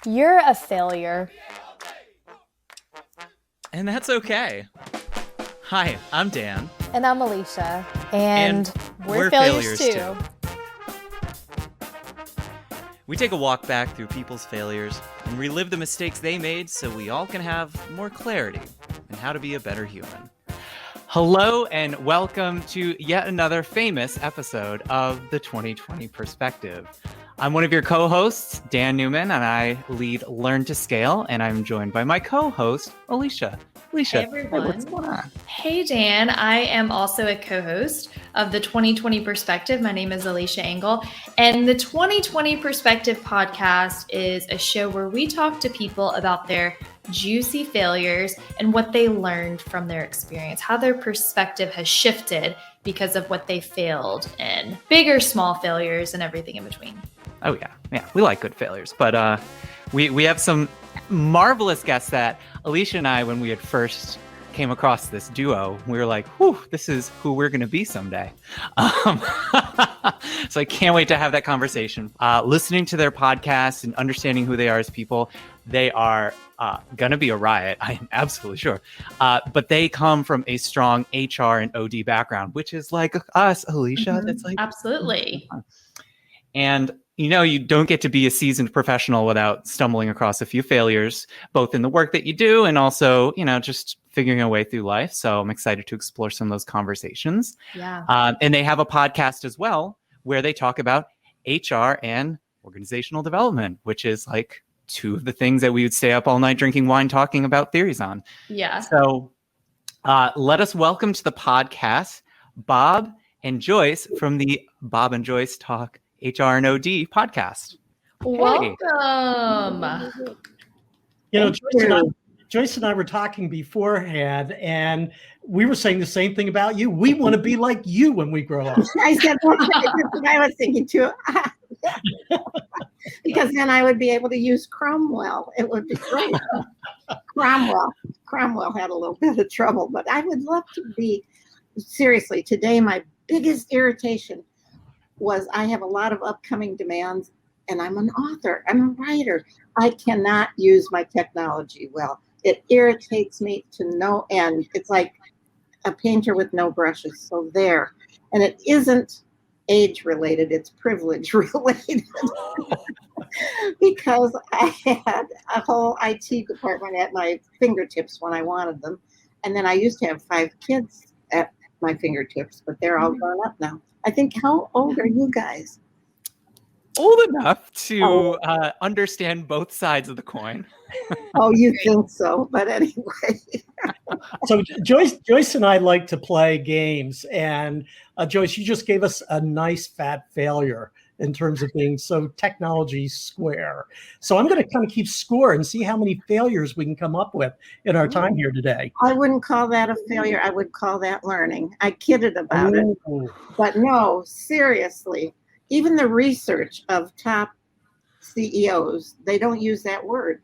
You're a failure. And that's okay. Hi, I'm Dan. And I'm Alycia. And we're failures too. We take a walk back through people's failures and relive the mistakes they made so we all can have more clarity in how to be a better human. Hello and welcome to yet another famous episode of the 2020 Perspective. I'm one of your co-hosts, Dan Newman, and I lead Learn to Scale, and I'm joined by my co-host, Alycia. Alycia, hey everyone. What's going on? Hey Dan, I am also a co-host of the 2020 Perspective. My name is Alycia Engel, and the 2020 Perspective podcast is a show where we talk to people about their juicy failures and what they learned from their experience, how their perspective has shifted because of what they failed in, big or small failures and everything in between. Oh, yeah. We like good failures. But we have some marvelous guests that Alycia and I, when we had first came across this duo, we were like, whew, this is who we're going to be someday. So I can't wait to have that conversation. Listening to their podcast and understanding who they are as people, they are going to be a riot. I am absolutely sure. But they come from a strong HR and OD background, which is like us, Alycia. Mm-hmm. That's like absolutely. And you know, you don't get to be a seasoned professional without stumbling across a few failures, both in the work that you do and also, you know, just figuring a way through life. So I'm excited to explore some of those conversations. Yeah. And they have a podcast as well where they talk about HR and organizational development, which is like two of the things that we would stay up all night drinking wine talking about theories on. Yeah. So let us welcome to the podcast Bob and Joyce from the Bob and Joyce Talk HR and OD podcast. Welcome. You know, Joyce and I were talking beforehand, and we were saying the same thing about you. We want to be like you when we grow up. I said, well, that's what I was thinking too. Because then I would be able to use Cromwell. It would be great. Cromwell had a little bit of trouble, but I would love to be, seriously, today my biggest irritation was I have a lot of upcoming demands, and I'm an author, I'm a writer. I cannot use my technology well. It irritates me to no end. It's like a painter with no brushes. So there. And it isn't age related, it's privilege related. Because I had a whole IT department at my fingertips when I wanted them. And then I used to have 5 kids at my fingertips, but they're all grown up now. I think, how old are you guys? Old enough to understand both sides of the coin. Oh, you think so? But anyway. So Joyce and I like to play games. And Joyce, you just gave us a nice fat failure in terms of being so technology square. So I'm going to kind of keep score and see how many failures we can come up with in our time here today. I wouldn't call that a failure. I would call that learning. I kidded about it. But no, seriously, even the research of top CEOs, they don't use that word.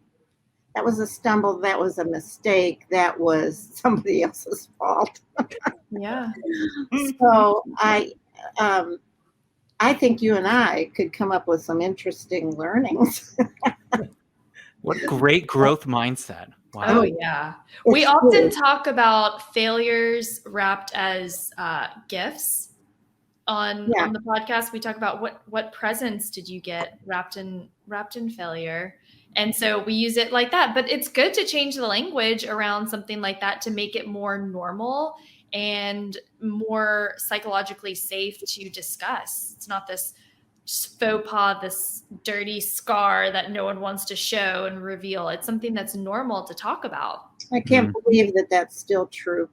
That was a stumble. That was a mistake. That was somebody else's fault. Yeah. So I think you and I could come up with some interesting learnings. What great growth mindset. Wow. Oh, yeah. We often talk about failures wrapped as gifts on the podcast. We talk about what presents did you get wrapped in failure. And so we use it like that. But it's good to change the language around something like that to make it more normal and more psychologically safe to discuss. It's not this faux pas, this dirty scar that no one wants to show and reveal. It's something that's normal to talk about. I can't believe that that's still true.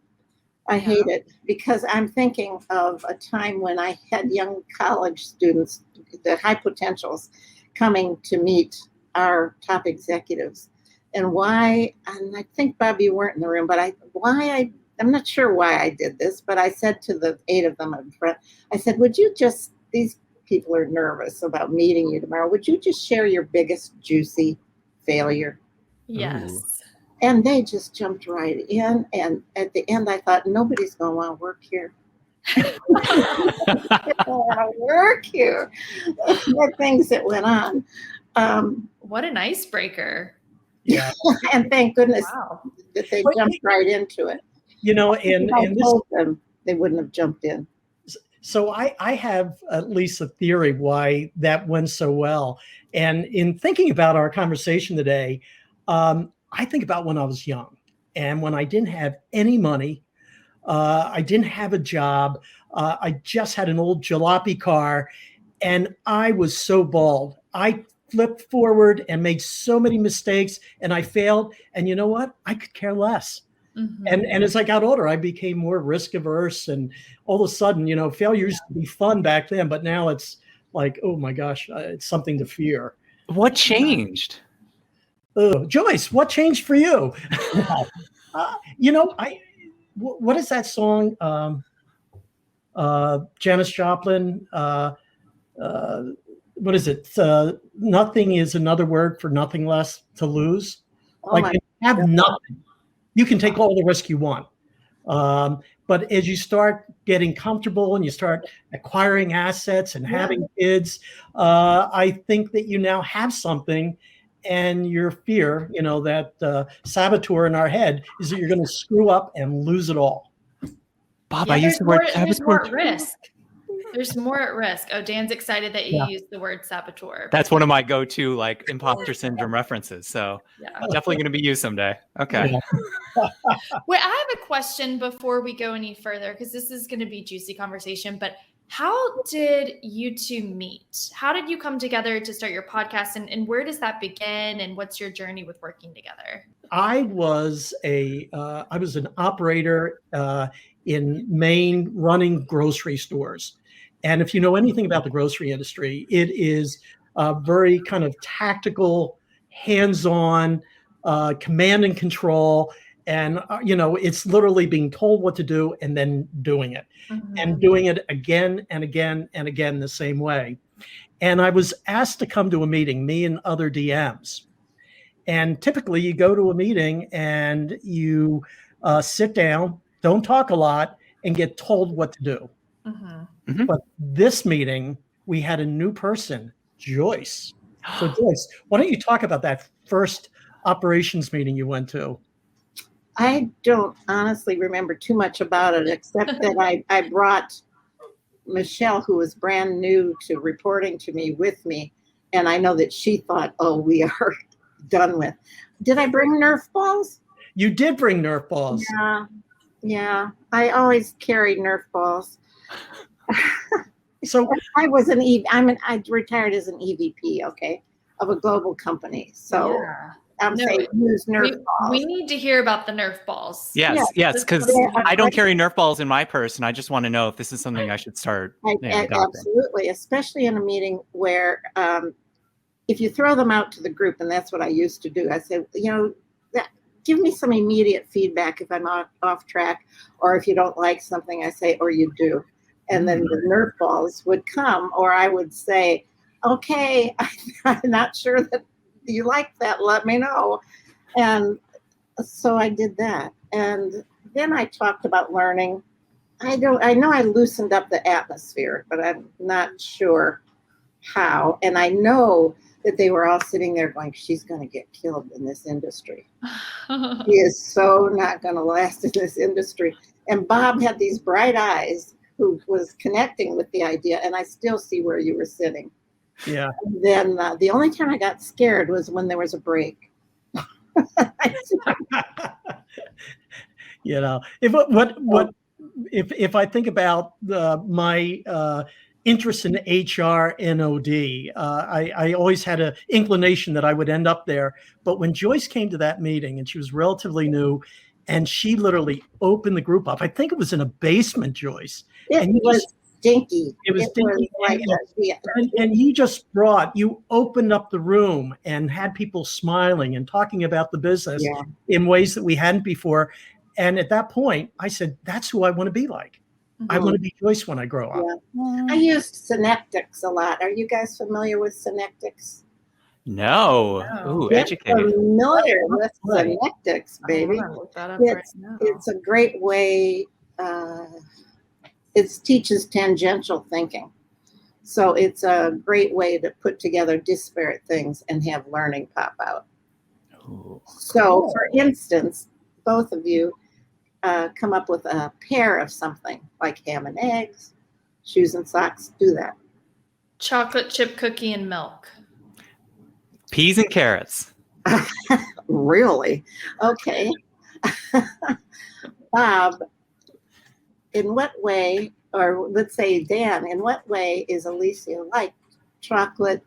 I hate it because I'm thinking of a time when I had young college students, the high potentials, coming to meet our top executives. And why, and I think, Bob, you weren't in the room, but I'm not sure why I did this, but I said to the 8 of them in front, I said, would you just, these people are nervous about meeting you tomorrow. Would you just share your biggest juicy failure? Yes. Ooh. And they just jumped right in. And at the end, I thought, nobody's going to want to work here. Work here. The things that went on. What an icebreaker. Yeah. And thank goodness that they jumped right into it. And I told them they wouldn't have jumped in. So I have at least a theory why that went so well. And in thinking about our conversation today, I think about when I was young and when I didn't have any money. I didn't have a job. I just had an old jalopy car, and I was so bald. I flipped forward and made so many mistakes, and I failed. And you know what? I could care less. Mm-hmm. And as I got older, I became more risk averse, and all of a sudden, failure used to be fun back then, but now it's like, oh my gosh, it's something to fear. What changed? Joyce, what changed for you? What is that song? Janis Joplin. What is it? Nothing is another word for nothing less to lose. You have nothing. You can take all the risk you want. But as you start getting comfortable and you start acquiring assets and having kids, I think that you now have something, and your fear, that saboteur in our head is that you're going to screw up and lose it all. Bob, I use the word saboteur. There's more at risk. There's more at risk. Oh, Dan's excited that you used the word saboteur. That's one of my go-to imposter syndrome references. So definitely going to be used someday. Okay. Yeah. Wait, I have a question before we go any further, because this is going to be juicy conversation, but how did you two meet? How did you come together to start your podcast, and where does that begin, and what's your journey with working together? I was an operator in Maine running grocery stores. And if you know anything about the grocery industry, it is very kind of tactical, hands-on, command and control. And, it's literally being told what to do and then doing it, and doing it again and again and again the same way. And I was asked to come to a meeting, me and other DMs. And typically you go to a meeting and you sit down, don't talk a lot, and get told what to do. But this meeting, we had a new person, Joyce. So Joyce, why don't you talk about that first operations meeting you went to? I don't honestly remember too much about it, except that I brought Michelle, who was brand new to reporting to me, with me. And I know that she thought, oh, we are done with. Did I bring Nerf balls? You did bring Nerf balls. Yeah. I always carry Nerf balls. So I retired as an EVP, of a global company. So I'm saying use Nerf balls. We need to hear about the Nerf balls. Yes, because I don't carry Nerf balls in my purse, and I just want to know if this is something I should start. Absolutely, especially in a meeting where if you throw them out to the group, and that's what I used to do. I said, give me some immediate feedback if I'm off track, or if you don't like something, I say, or you do. And then the Nerf balls would come, or I would say, okay, I'm not sure that you like that, let me know. And so I did that. And then I talked about learning. I know I loosened up the atmosphere, but I'm not sure how. And I know that they were all sitting there going, she's going to get killed in this industry. She is so not going to last in this industry. And Bob had these bright eyes, who was connecting with the idea, and I still see where you were sitting. Yeah. And then the only time I got scared was when there was a break. If I think about my interest in HR and OD, I always had an inclination that I would end up there. But when Joyce came to that meeting, and she was relatively new, and she literally opened the group up. I think it was in a basement, Joyce. It was stinky. It was stinky. And you opened up the room and had people smiling and talking about the business in ways that we hadn't before. And at that point, I said, that's who I want to be like. I want to be Joyce when I grow up. Yeah. I used Synectics a lot. Are you guys familiar with Synectics? No. Ooh, educated. Familiar with Synectics, baby. It's a great way. It teaches tangential thinking. So it's a great way to put together disparate things and have learning pop out. Ooh. So, for instance, both of you come up with a pair of something like ham and eggs, shoes and socks. Do that. Chocolate chip cookie and milk. Peas and carrots. Really? Okay. Bob, in what way, or let's say Dan, in what way is Alycia like chocolate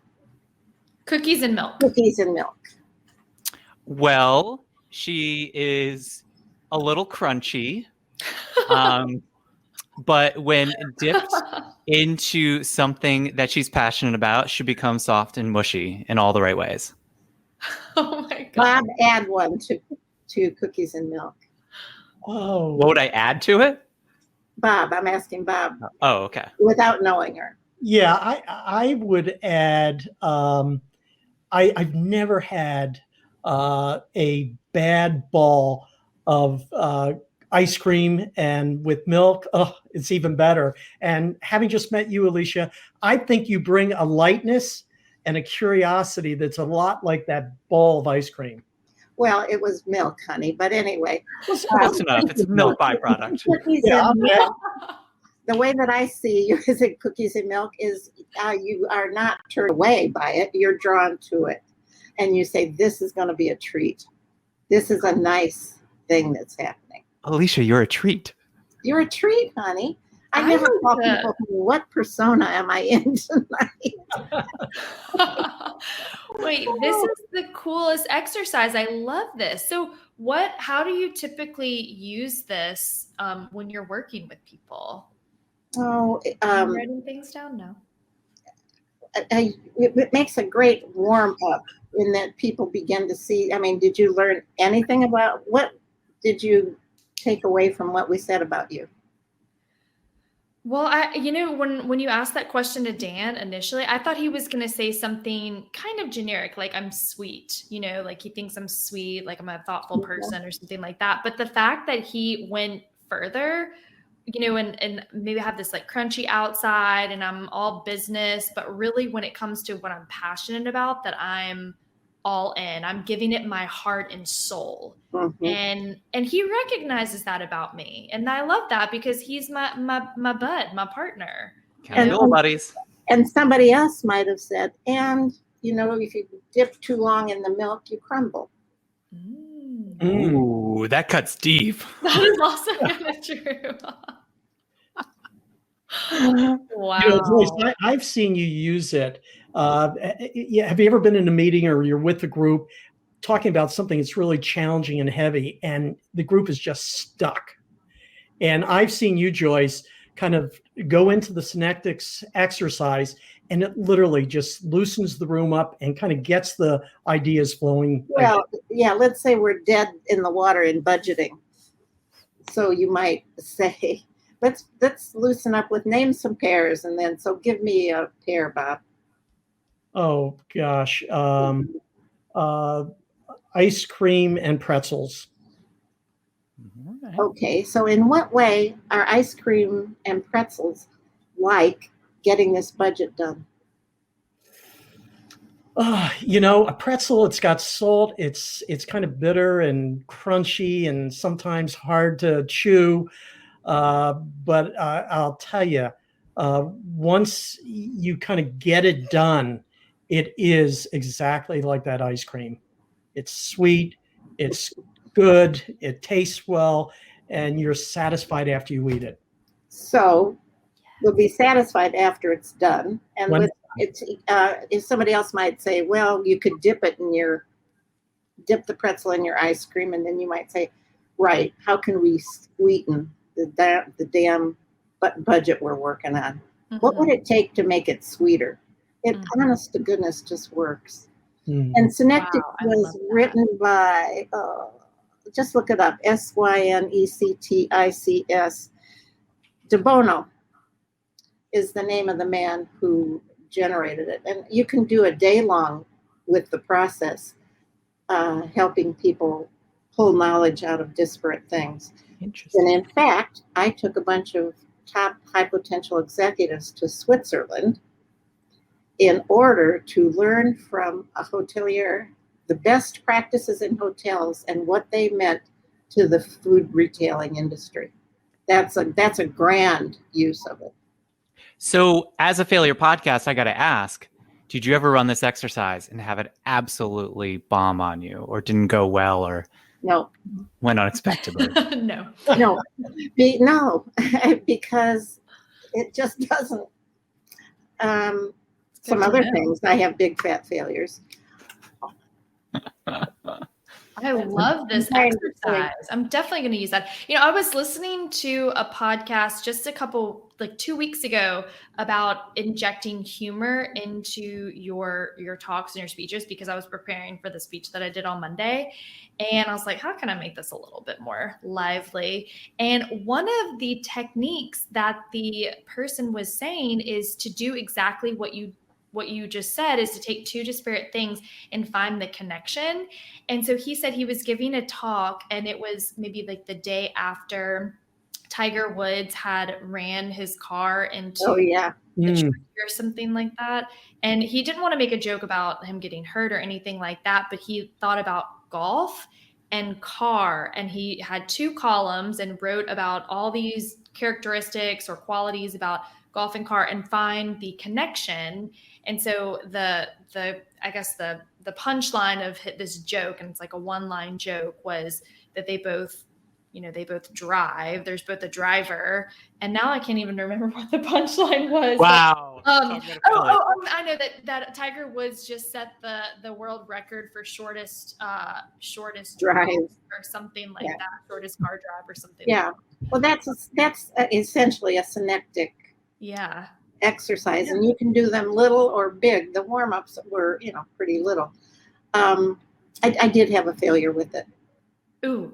Cookies and milk. cookies and milk? Well, she is a little crunchy, but when dipped into something that she's passionate about, she becomes soft and mushy in all the right ways. Oh my God. Bob, add one to cookies and milk. Oh, What would I add to it? Bob, I'm asking Bob Oh, okay. without knowing her. yeah, I would add. I've never had a bad ball of ice cream, and with milk, oh, it's even better. And having just met you, Alycia, I think you bring a lightness and a curiosity that's a lot like that ball of ice cream. Well, it was milk, honey. But anyway, Close enough. It's a milk byproduct. cookies Yeah, and milk. The way that I see you as in cookies and milk is you are not turned away by it. You're drawn to it. And you say, this is going to be a treat. This is a nice thing that's happening. Alycia, you're a treat. You're a treat, honey. I I never like call that. people, what persona am I in tonight? Wait, this is the coolest exercise. I love this. So how do you typically use this when you're working with people? Oh, I'm writing things down now. it makes a great warm up in that people begin to see. I mean, did you learn anything about, what did you take away from what we said about you? Well, when you asked that question to Dan initially, I thought he was going to say something kind of generic, like I'm sweet, like he thinks I'm sweet, like I'm a thoughtful person or something like that. But the fact that he went further, and maybe have this like crunchy outside and I'm all business, but really when it comes to what I'm passionate about, that I'm all in, I'm giving it my heart and soul. Mm-hmm. And he recognizes that about me. And I love that because he's my bud, my partner. Accountability buddies. And somebody else might have said, and if you dip too long in the milk, you crumble. Ooh, that cuts deep. That is also kind of true. Wow. Joyce, I've seen you use it. Have you ever been in a meeting or you're with a group talking about something that's really challenging and heavy, and the group is just stuck? And I've seen you, Joyce, kind of go into the Synectics exercise, and it literally just loosens the room up and kind of gets the ideas flowing. Well, yeah, let's say we're dead in the water in budgeting. So you might say, let's loosen up with name some pairs, and then so give me a pair, Bob. Oh gosh, ice cream and pretzels. Okay, so in what way are ice cream and pretzels like getting this budget done? A pretzel, it's got salt, it's kind of bitter and crunchy and sometimes hard to chew. But I'll tell you, once you kind of get it done, it is exactly like that ice cream. It's sweet, it's good, it tastes well, and you're satisfied after you eat it. So you'll be satisfied after it's done. And if somebody else might say, well, you could dip the pretzel in your ice cream, and then you might say, right, how can we sweeten the damn budget we're working on? Mm-hmm. What would it take to make it sweeter? It, honest to goodness, just works. Mm-hmm. And Synectics was written by, just look it up, Synectics. De Bono is the name of the man who generated it. And you can do a day long with the process, helping people pull knowledge out of disparate things. Interesting. And in fact, I took a bunch of top high potential executives to Switzerland in order to learn from a hotelier the best practices in hotels and what they meant to the food retailing industry. That's a grand use of it. So as a failure podcast, I got to ask, did you ever run this exercise and have it absolutely bomb on you, or didn't go well, or No. went unexpectedly? No. No, because it just doesn't. Some other things, I have big fat failures. I love this exercise. I'm definitely going to use that. I was listening to a podcast just 2 weeks ago about injecting humor into your talks and your speeches, because I was preparing for the speech that I did on Monday. And I was like, how can I make this a little bit more lively? And one of the techniques that the person was saying is to do exactly what you just said, is to take two disparate things and find the connection. And so he said he was giving a talk, and it was maybe like the day after Tiger Woods had ran his car into the tree or something like that. And he didn't want to make a joke about him getting hurt or anything like that, but he thought about golf and car, and he had 2 columns and wrote about all these characteristics or qualities about golf and car and find the connection. And so the punchline of this joke, and it's like a one-line joke, was that they both drive. There's both a driver, and now I can't even remember what the punchline was. Wow. I know that Tiger Woods just set the world record for shortest drive or something like that, shortest car drive or something. Yeah. Like that. Well, that's essentially a Synectic exercise, and you can do them little or big. The warm-ups were, pretty little. I did have a failure with it. Ooh,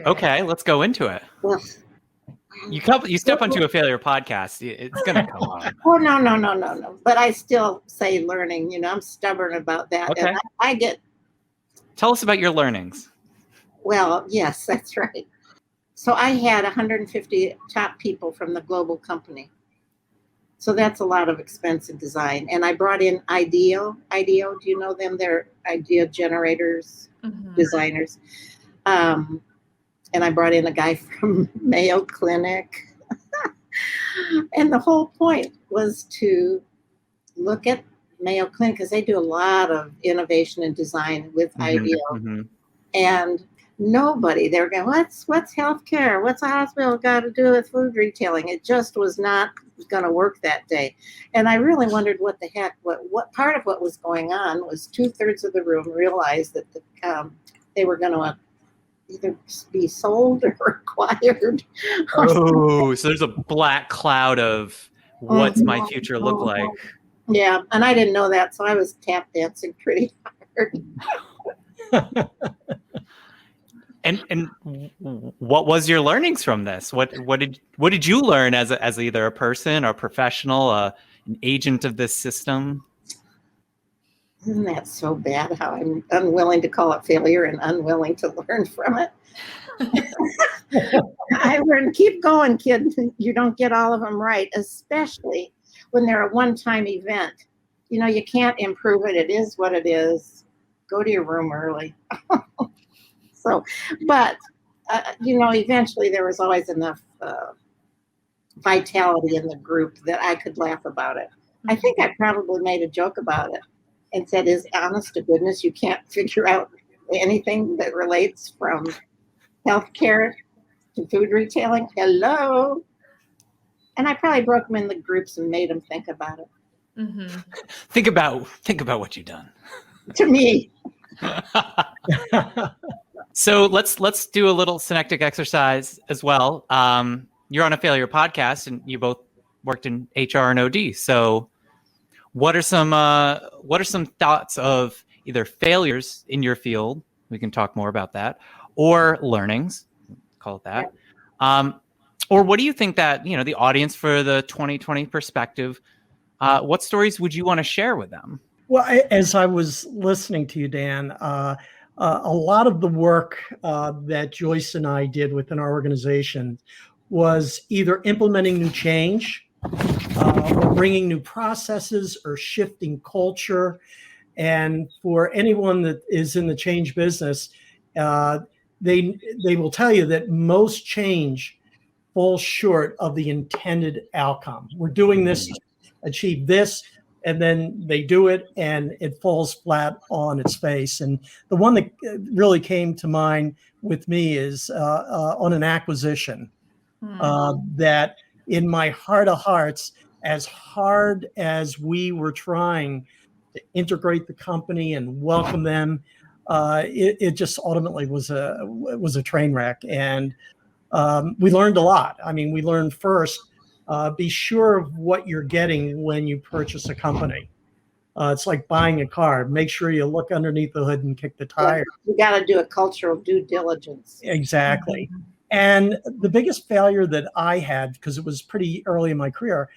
okay, let's go into it. Well, you step onto a failure podcast, it's gonna come on. Oh, no. But I still say learning. I'm stubborn about that. Okay. And Tell us about your learnings. Well, yes, that's right. So I had 150 top people from the global company. So that's a lot of expensive design. And I brought in IDEO. IDEO, do you know them? They're idea generators, designers. And I brought in a guy from Mayo Clinic. And the whole point was to look at Mayo Clinic, because they do a lot of innovation and design with IDEO. And nobody, they were going, what's healthcare? What's a hospital got to do with food retailing? It just was not going to work that day. And I really wondered what the heck, what part of what was going on was 2/3 of the room realized that they were going to either be sold or acquired. Oh, so there's a black cloud of what's my future look like. Yeah, and I didn't know that, so I was tap dancing pretty hard. And what was your learnings from this? What did you learn as either a person or a professional, an agent of this system? Isn't that so bad how I'm unwilling to call it failure and unwilling to learn from it? I learned, keep going, kid. You don't get all of them right, especially when they're a one-time event. You can't improve it. It is what it is. Go to your room early. So, but, eventually there was always enough vitality in the group that I could laugh about it. I think I probably made a joke about it and said, is honest to goodness, you can't figure out anything that relates from healthcare to food retailing? Hello. And I probably broke them in the groups and made them think about it. Mm-hmm. Think about what you've done. To me. So let's do a little synectic exercise as well. You're on a failure podcast, and you both worked in HR and OD. So what are some thoughts of either failures in your field? We can talk more about that, or learnings, call it that. Or what do you think that the audience for the 2020 perspective? What stories would you want to share with them? Well, as I was listening to you, Dan, a lot of the work that Joyce and I did within our organization was either implementing new change or bringing new processes or shifting culture. And for anyone that is in the change business, they will tell you that most change falls short of the intended outcome. We're doing this to achieve this, and then they do it and it falls flat on its face. And the one that really came to mind with me is on an acquisition that in my heart of hearts, as hard as we were trying to integrate the company and welcome them, it just ultimately was a train wreck. And we learned a lot. I mean, we learned first, be sure of what you're getting when you purchase a company. It's like buying a car. Make sure you look underneath the hood and kick the tire. You got to do a cultural due diligence. Exactly. And the biggest failure that I had, because it was pretty early in my career,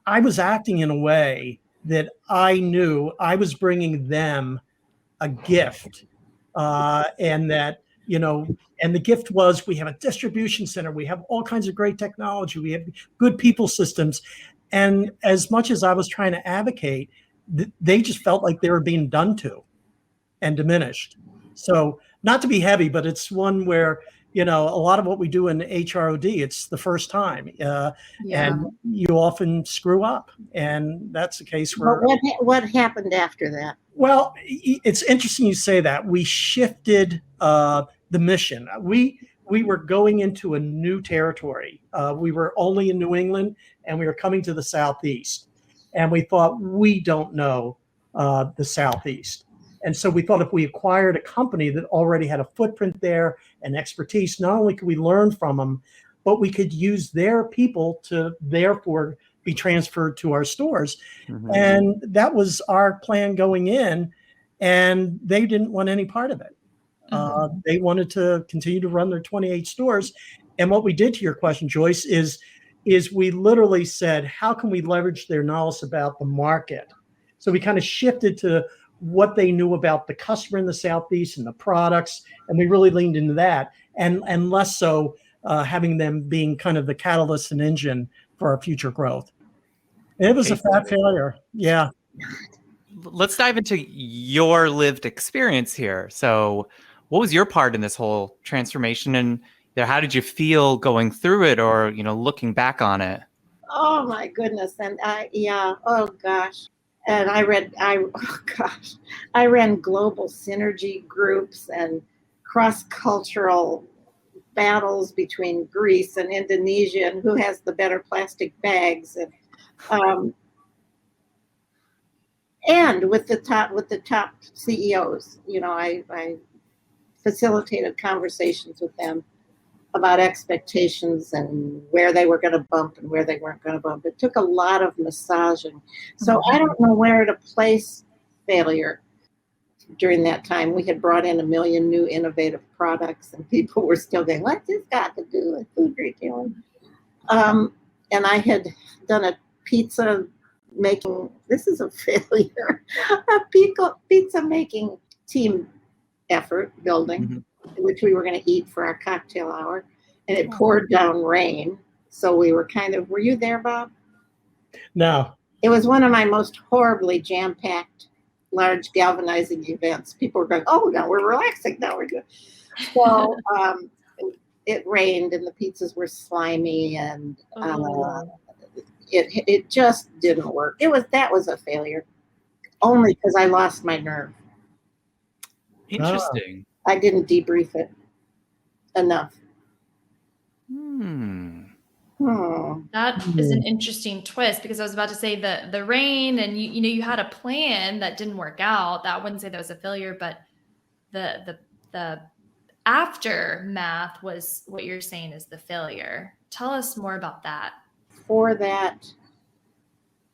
I was acting in a way that I knew I was bringing them a gift, and that, and the gift was, we have a distribution center, we have all kinds of great technology, we have good people systems. And as much as I was trying to advocate, they just felt like they were being done to and diminished. So not to be heavy, but it's one where, a lot of what we do in HROD, it's the first time, and you often screw up. And that's the case where. But what happened after that? Well, it's interesting you say that. We shifted the mission. We were going into a new territory. We were only in New England, and we were coming to the Southeast. And we thought, we don't know the Southeast. And so we thought if we acquired a company that already had a footprint there and expertise, not only could we learn from them, but we could use their people to therefore be transferred to our stores. Mm-hmm. And that was our plan going in, and they didn't want any part of it. Mm-hmm. They wanted to continue to run their 28 stores. And what we did, to your question, Joyce, is we literally said, how can we leverage their knowledge about the market? So we kind of shifted to what they knew about the customer in the Southeast and the products, and we really leaned into that, and less so having them being kind of the catalyst and engine for our future growth. It was a fat failure. Yeah. Let's dive into your lived experience here. So what was your part in this whole transformation, and how did you feel going through it, or, looking back on it? Oh my goodness. And oh gosh. And I ran global synergy groups and cross-cultural battles between Greece and Indonesia, and who has the better plastic bags, and with the top CEOs. I facilitated conversations with them about expectations and where they were going to bump and where they weren't going to bump. It took a lot of massaging. So I don't know where to place failure during that time. We had brought in 1 million new innovative products, and people were still going, what's this got to do with food retailing? And I had done a pizza making, this is a failure, a pizza making team effort building, which we were going to eat for our cocktail hour, and it poured down rain. So we were were you there, Bob? No. It was one of my most horribly jam-packed, large galvanizing events. People were going, oh, no, we're relaxing. Now we're good. So it rained, and the pizzas were slimy, and it just didn't work. That was a failure, only because I lost my nerve. Interesting. I didn't debrief it enough. That is an interesting twist, because I was about to say the rain, and you had a plan that didn't work out. That, I wouldn't say that was a failure, but the aftermath was what you're saying is the failure. Tell us more about that. For that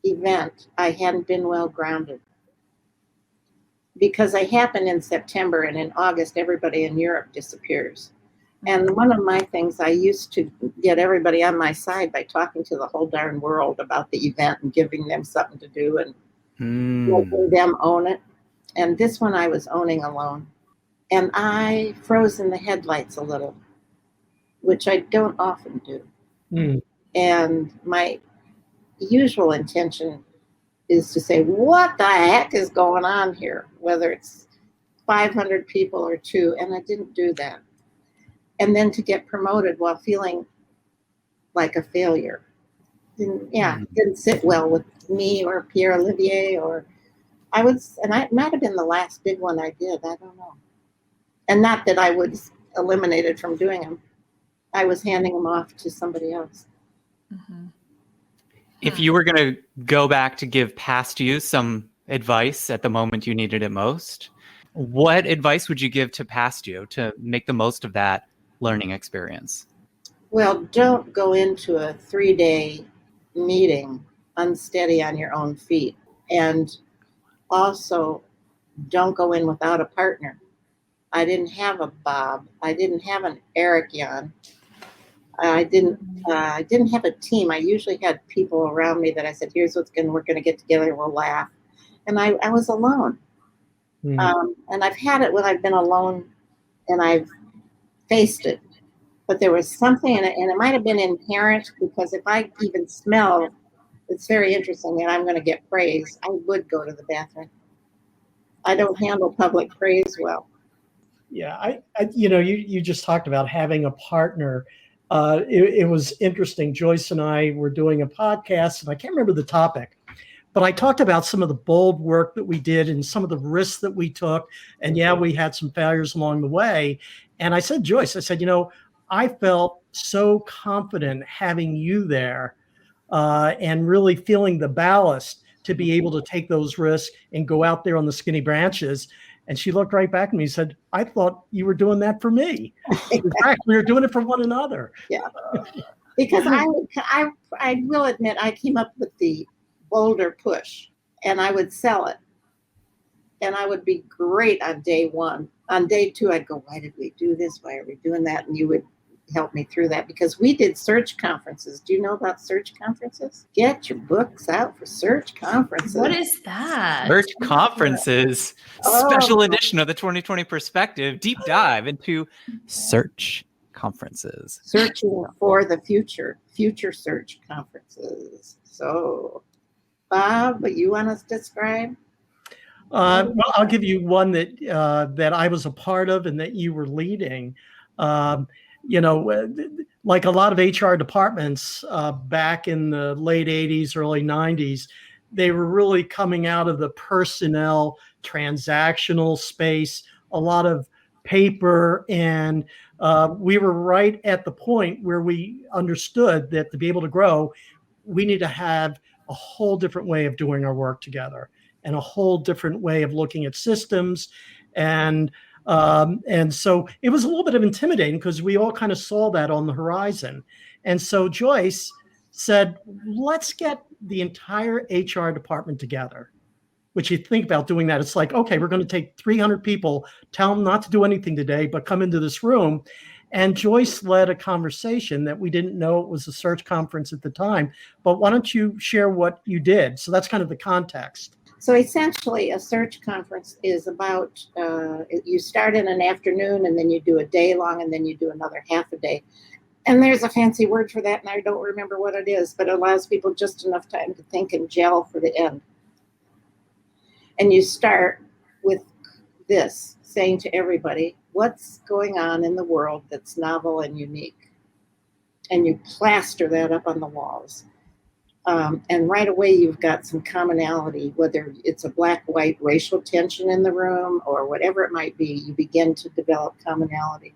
event, I hadn't been well grounded, because it happened in September, and in August, everybody in Europe disappears. And one of my things, I used to get everybody on my side by talking to the whole darn world about the event and giving them something to do and making them own it. And this one I was owning alone. And I froze in the headlights a little, which I don't often do. And my usual intention is to say, what the heck is going on here? Whether it's 500 people or 2, and I didn't do that. And then to get promoted while feeling like a failure. Didn't sit well with me or Pierre Olivier, and it might have been the last big one I did. I don't know. And not that I was eliminated from doing them. I was handing them off to somebody else. Mm-hmm. If you were going to go back to give past you some advice at the moment you needed it most, what advice would you give to past you to make the most of that learning experience? Well, don't go into a 3-day meeting unsteady on your own feet. And also, don't go in without a partner. I didn't have a Bob. I didn't have an Eric Jan. I didn't have a team. I usually had people around me that I said, here's we're going to get together and we'll laugh. And I was alone. And I've had it when I've been alone and I've faced it. But there was something in it, and it might have been inherent, because if I even smell, it's very interesting, and I'm going to get praise, I would go to the bathroom. I don't handle public praise well. Yeah, you just talked about having a partner. It was interesting. Joyce and I were doing a podcast, and I can't remember the topic, but I talked about some of the bold work that we did and some of the risks that we took. And we had some failures along the way. And I said, Joyce, I felt so confident having you there and really feeling the ballast to be able to take those risks and go out there on the skinny branches. And she looked right back at me and said, I thought you were doing that for me. In fact, we were doing it for one another. Yeah. Because I will admit, I came up with the boulder push, and I would sell it. And I would be great on day 1. On day 2, I'd go, why did we do this? Why are we doing that? And you would help me through that, because we did search conferences. Do you know about search conferences? Get your books out for search conferences. What is that? Search conferences, special edition of the 2020 Perspective, deep dive into search conferences. Searching for the future search conferences. So, Bob, what you want us to describe? Well, I'll give you one that I was a part of and that you were leading. Like a lot of HR departments back in the late 80s, early 90s, they were really coming out of the personnel transactional space, a lot of paper. And we were right at the point where we understood that to be able to grow, we need to have a whole different way of doing our work together and a whole different way of looking at systems. And so it was a little bit of intimidating because we all kind of saw that on the horizon. And so Joyce said, let's get the entire HR department together. Which you think about doing that, it's like, okay, we're going to take 300 people, tell them not to do anything today, but come into this room. And Joyce led a conversation that we didn't know it was a search conference at the time. But why don't you share what you did? So that's kind of the context. So essentially, a search conference is about, you start in an afternoon, and then you do a day long, and then you do another half a day. And there's a fancy word for that, and I don't remember what it is, but it allows people just enough time to think and gel for the end. And you start with this, saying to everybody, what's going on in the world that's novel and unique? And you plaster that up on the walls. And right away, you've got some commonality, whether it's a black-white racial tension in the room or whatever it might be, you begin to develop commonality.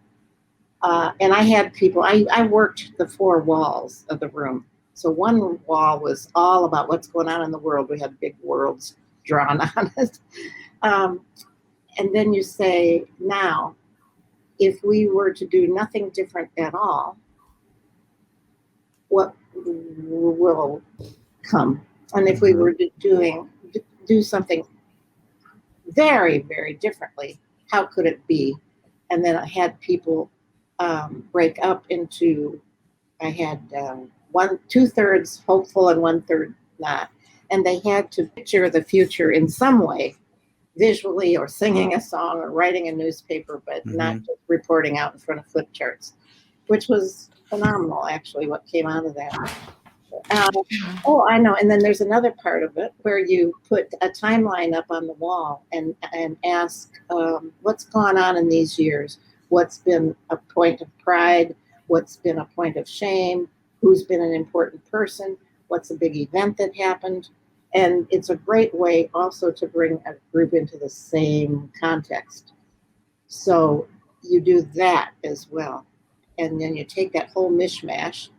And I had people, I worked the 4 walls of the room. So one wall was all about what's going on in the world. We had big worlds drawn on it. And then you say, now, if we were to do nothing different at all, what will come? And if we were to do something very, very differently, how could it be? And then I had people break up into, I had 2/3 hopeful and 1/3 not. And they had to picture the future in some way, visually or singing a song or writing a newspaper, but not just reporting out in front of flip charts, which was phenomenal, actually, what came out of that. Oh, I know. And then there's another part of it where you put a timeline up on the wall and ask what's gone on in these years. What's been a point of pride? What's been a point of shame? Who's been an important person? What's a big event that happened? And it's a great way also to bring a group into the same context. So you do that as well. And then you take that whole mishmash,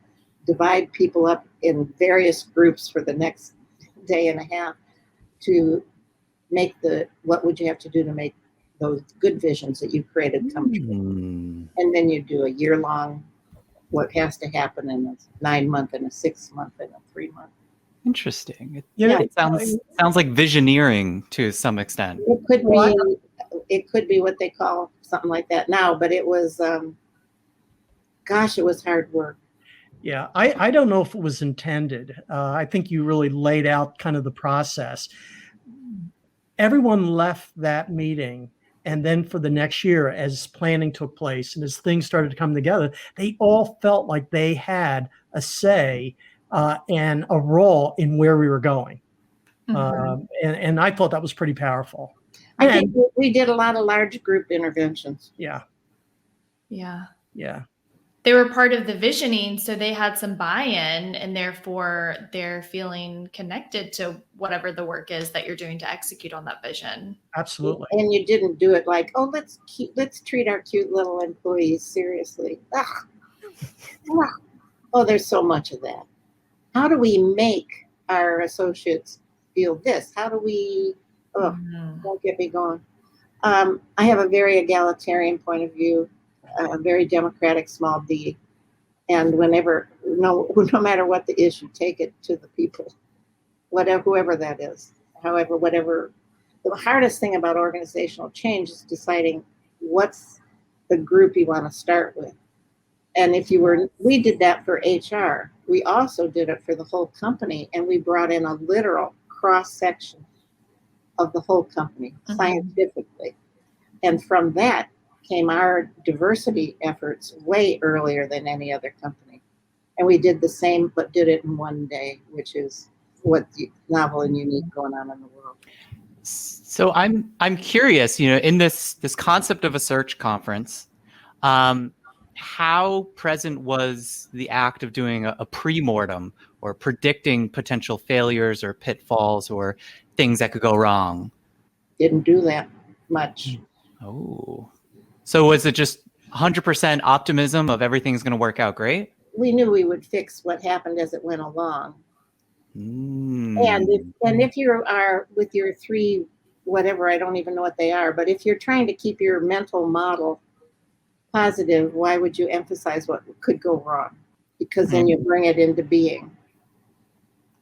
divide people up in various groups for the next day and a half to make what would you have to do to make those good visions that you created come true. And then you do a year-long, what has to happen in a 9-month and a 6-month and a 3-month. Interesting. It sounds like visioneering to some extent. It could be what they call something like that now, but it was, it was hard work. Yeah, I don't know if it was intended. I think you really laid out kind of the process. Everyone left that meeting, and then for the next year, as planning took place and as things started to come together, they all felt like they had a say and a role in where we were going. And I thought that was pretty powerful. I think we did a lot of large group interventions. Yeah. They were part of the visioning, so they had some buy-in, and therefore they're feeling connected to whatever the work is that you're doing to execute on that vision. Absolutely. And you didn't do it like, oh, let's treat our cute little employees seriously. Oh, there's so much of that. How do we make our associates feel this? How do we, don't get me going. I have a very egalitarian point of view. A very democratic small d, and no matter what the issue, take it to the people, whoever that is. However, the hardest thing about organizational change is deciding what's the group you want to start with. And we did that for HR. We also did it for the whole company, and we brought in a literal cross section of the whole company scientifically, and from that came our diversity efforts way earlier than any other company. And we did the same, but did it in one day, which is what's novel and unique going on in the world. So I'm curious, in this concept of a search conference, how present was the act of doing a pre-mortem or predicting potential failures or pitfalls or things that could go wrong? Didn't do that much. Oh. So was it just 100% optimism of everything's going to work out great? We knew we would fix what happened as it went along. And if you are with your 3, whatever, I don't even know what they are, but if you're trying to keep your mental model positive, why would you emphasize what could go wrong? Because then you bring it into being.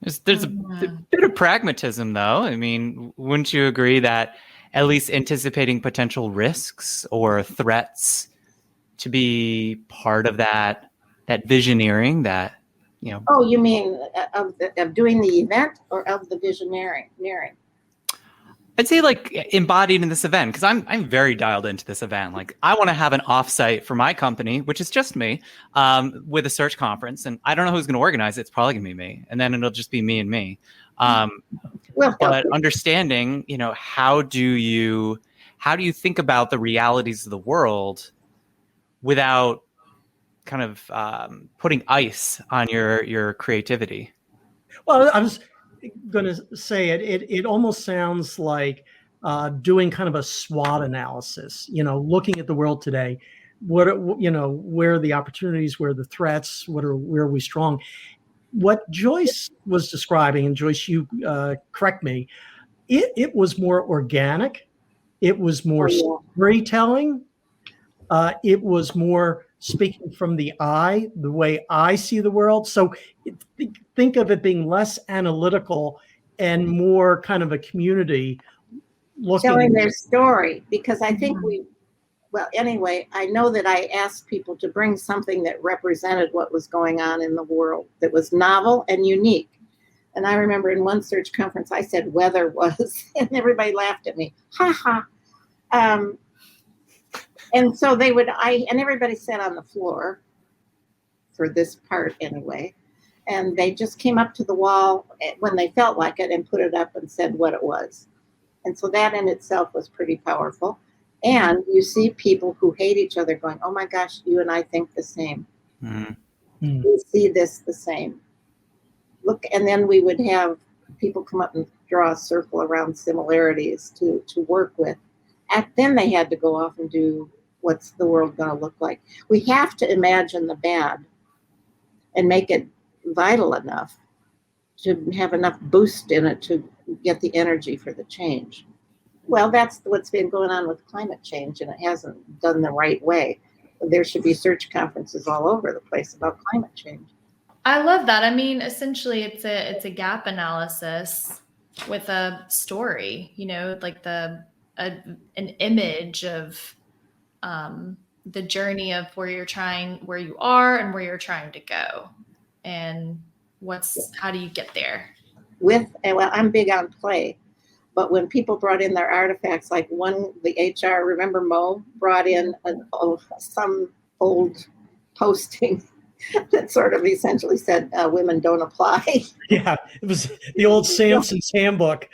There's a bit of pragmatism, though. I mean, wouldn't you agree that at least anticipating potential risks or threats to be part of that visioneering that, Oh, you mean of doing the event or of the visioneering? I'd say like embodied in this event, because I'm very dialed into this event. Like I want to have an offsite for my company, which is just me, with a search conference, and I don't know who's going to organize it. It's probably going to be me, and then it'll just be me and me. But understanding, how do you think about the realities of the world without kind of putting ice on your creativity? Well, I was going to say it almost sounds like doing kind of a SWOT analysis, looking at the world today, where are the opportunities, where are the threats, where are we strong? What Joyce was describing, and Joyce, you correct me, it was more organic. It was more storytelling. It was more speaking from the eye, the way I see the world. So think of it being less analytical and more kind of a community looking. Telling their story, because I think anyway, I know that I asked people to bring something that represented what was going on in the world that was novel and unique. And I remember in one search conference, I said weather was, and everybody laughed at me. Ha ha. And so and everybody sat on the floor for this part anyway. And they just came up to the wall when they felt like it and put it up and said what it was. And so that in itself was pretty powerful. And you see people who hate each other going, oh my gosh, you and I think the same. Mm-hmm. We see this the same. Look, and then we would have people come up and draw a circle around similarities to work with. And then they had to go off and do what's the world going to look like. We have to imagine the bad and make it vital enough to have enough boost in it to get the energy for the change. Well, that's what's been going on with climate change, and it hasn't done the right way. There should be search conferences all over the place about climate change. I love that. I mean, essentially it's a gap analysis with a story, like an image of the journey of where you are and where you're trying to go. And how do you get there? I'm big on play, but when people brought in their artifacts, like the HR, remember Mo brought in some old posting that sort of essentially said women don't apply. Yeah, it was the old Samson's handbook.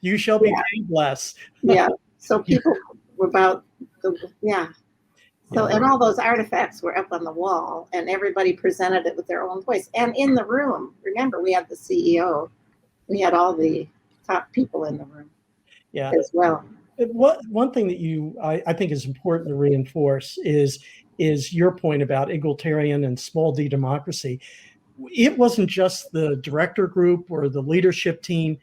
You shall be paid less. Yeah, so people were about So, and all those artifacts were up on the wall, and everybody presented it with their own voice. And in the room, remember, we had the CEO, we had all the top people in the room as well. One thing that I think is important to reinforce is your point about egalitarian and small d democracy. It wasn't just the director group or the leadership team.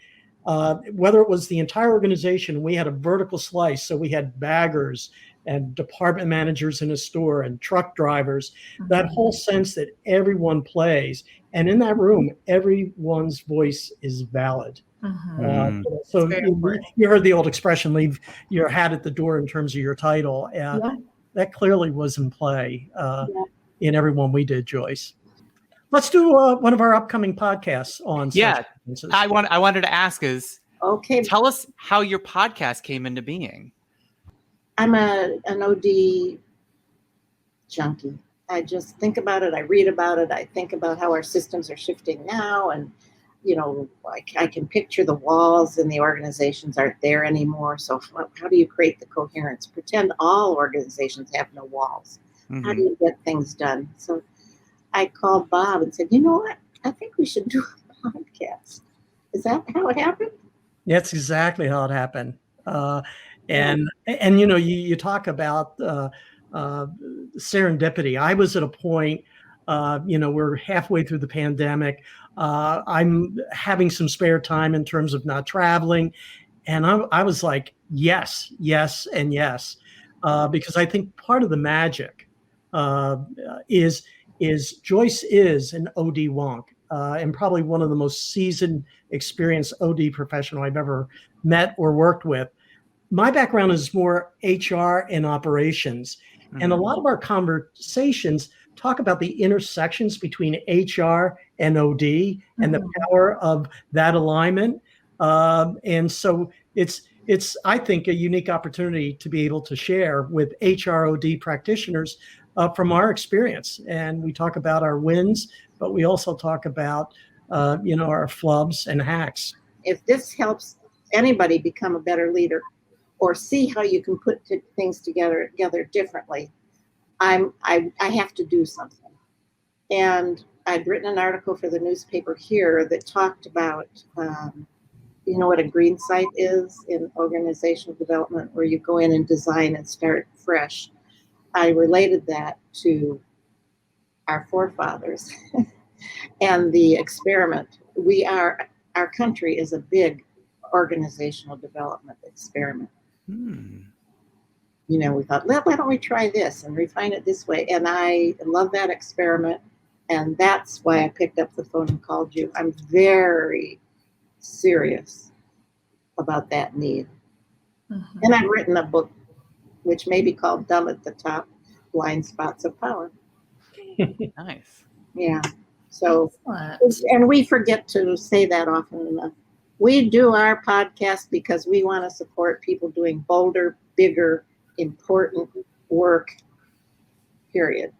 Whether it was the entire organization, we had a vertical slice. So we had baggers and department managers in a store and truck drivers, that whole sense that everyone plays. And in that room, everyone's voice is valid. So you heard the old expression, leave your hat at the door in terms of your title. That clearly was in play in everyone we did, Joyce. Let's do one of our upcoming podcasts on such experiences. I wanted to ask okay. Tell us how your podcast came into being. I'm an OD junkie. I just think about it. I read about it. I think about how our systems are shifting now. And, I can picture the walls in the organizations aren't there anymore. So how do you create the coherence? Pretend all organizations have no walls. How do you get things done? So I called Bob and said, you know what? I think we should do a podcast. Is that how it happened? That's exactly how it happened. And you talk about serendipity. I was at a point, we're halfway through the pandemic. I'm having some spare time in terms of not traveling. And I was like, yes, and yes. Because I think part of the magic is Joyce is an OD wonk and probably one of the most seasoned, experienced OD professional I've ever met or worked with. My background is more HR and operations. And a lot of our conversations talk about the intersections between HR and OD and the power of that alignment. And so it's I think, a unique opportunity to be able to share with HROD practitioners from our experience. And we talk about our wins, but we also talk about, our flubs and hacks. If this helps anybody become a better leader or see how you can put things together differently, I have to do something. And I'd written an article for the newspaper here that talked about, what a green site is in organizational development, where you go in and design and start fresh. I related that to our forefathers and the experiment. Our country is a big organizational development experiment. We thought, why don't we try this and refine it this way? And I love that experiment. And that's why I picked up the phone and called you. I'm very serious about that need. And I've written a book, which may be called Dumb at the Top, Blind Spots of Power. Nice. Yeah. So, and we forget to say that often enough. We do our podcast because we want to support people doing bolder, bigger, important work, period.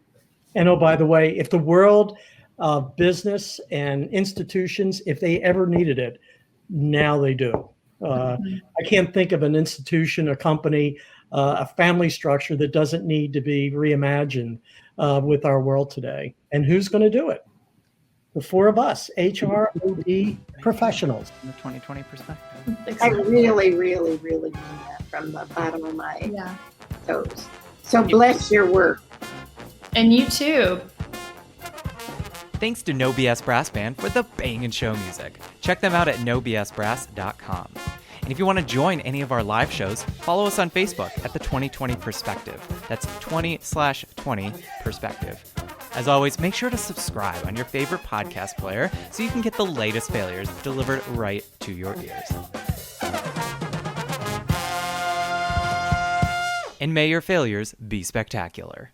And oh, by the way, if the world business and institutions, if they ever needed it, now they do. I can't think of an institution, a company, a family structure that doesn't need to be reimagined with our world today. And who's going to do it? The four of us, HR, OD professionals. From the 2020 perspective. I really, really, really mean that from the bottom of my toes. So bless your work. And you too. Thanks to No BS Brass Band for the bangin' show music. Check them out at nobsbrass.com. And if you want to join any of our live shows, follow us on Facebook at the 2020 Perspective. That's 20/20 Perspective. As always, make sure to subscribe on your favorite podcast player so you can get the latest failures delivered right to your ears. And may your failures be spectacular.